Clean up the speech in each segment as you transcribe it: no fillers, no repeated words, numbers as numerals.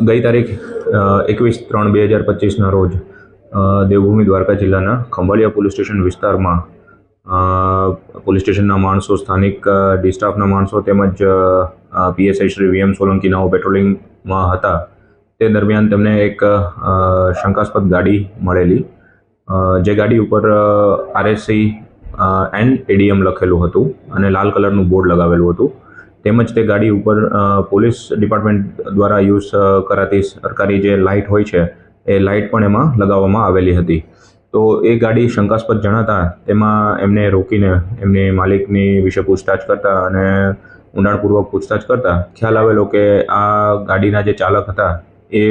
ગઈ તારીખ 21/3/2025ના રોજ દેવભૂમિ દ્વારકા જિલ્લાના ખંભાળિયા પોલીસ સ્ટેશન વિસ્તારમાં પોલીસ સ્ટેશનના માણસો, સ્થાનિક ડી સ્ટાફના માણસો તેમજ પીએસઆઈ શ્રી VM સોલંકીનાઓ પેટ્રોલિંગમાં હતા. તે દરમિયાન તેમને એક શંકાસ્પદ ગાડી મળેલી, જે ગાડી ઉપર RSC એન્ડ ADM લખેલું હતું અને લાલ કલરનું બોર્ડ લગાવેલું હતું. તેમજ તે ગાડી ઉપર પોલીસ ડિપાર્ટમેન્ટ દ્વારા યુઝ કરાતી સરકારી જે લાઇટ હોય છે એ લાઇટ પણ એમાં લગાવવામાં આવેલી હતી. તો એ ગાડી શંકાસ્પદ જણાતા તેમાં એમને રોકીને એમની માલિકની વિશે પૂછતાછ કરતા અને ઊંડાણપૂર્વક પૂછતાછ કરતા ખ્યાલ આવેલો કે આ ગાડીના જે ચાલક હતા એ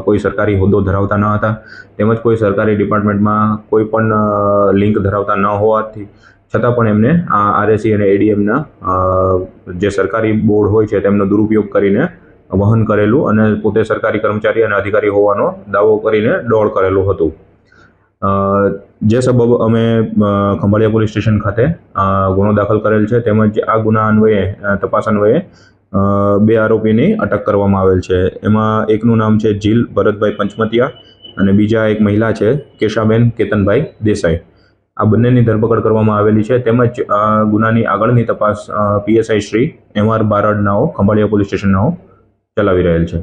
કોઈ સરકારી હોદ્દો ધરાવતા ન હતા, તેમજ કોઈ સરકારી ડિપાર્ટમેન્ટમાં કોઈ પણ લિંક ધરાવતા ન હોવાથી છતાં પણ એમને આ RSC અને ADMના જે સરકારી બોર્ડ હોય છે તેમનો દુરુપયોગ કરીને વહન કરેલું અને પોતે સરકારી કર્મચારી અને અધિકારી હોવાનો દાવો કરીને દોડ કરેલું હતું. જે સબબ અમે ખંભાળિયા પોલીસ સ્ટેશન ખાતે ગુનો દાખલ કરેલ છે. તેમજ આ ગુના અન્વયે તપાસ અન્વયે 2 આરોપીની અટક કરવામાં આવેલ છે. એમાં એકનું નામ છે જીલ ભરતભાઈ પંચમતિયા અને બીજા એક મહિલા છે કેશાબેન કેતનભાઈ દેસાઈ. આ બંનેની ધરપકડ કરવામાં આવેલી છે. તેમજ આ ગુનાની આગળની તપાસ PSI શ્રી MR બારડનાઓ ખંભાળિયા પોલીસ સ્ટેશનનાઓ ચલાવી રહેલ છે.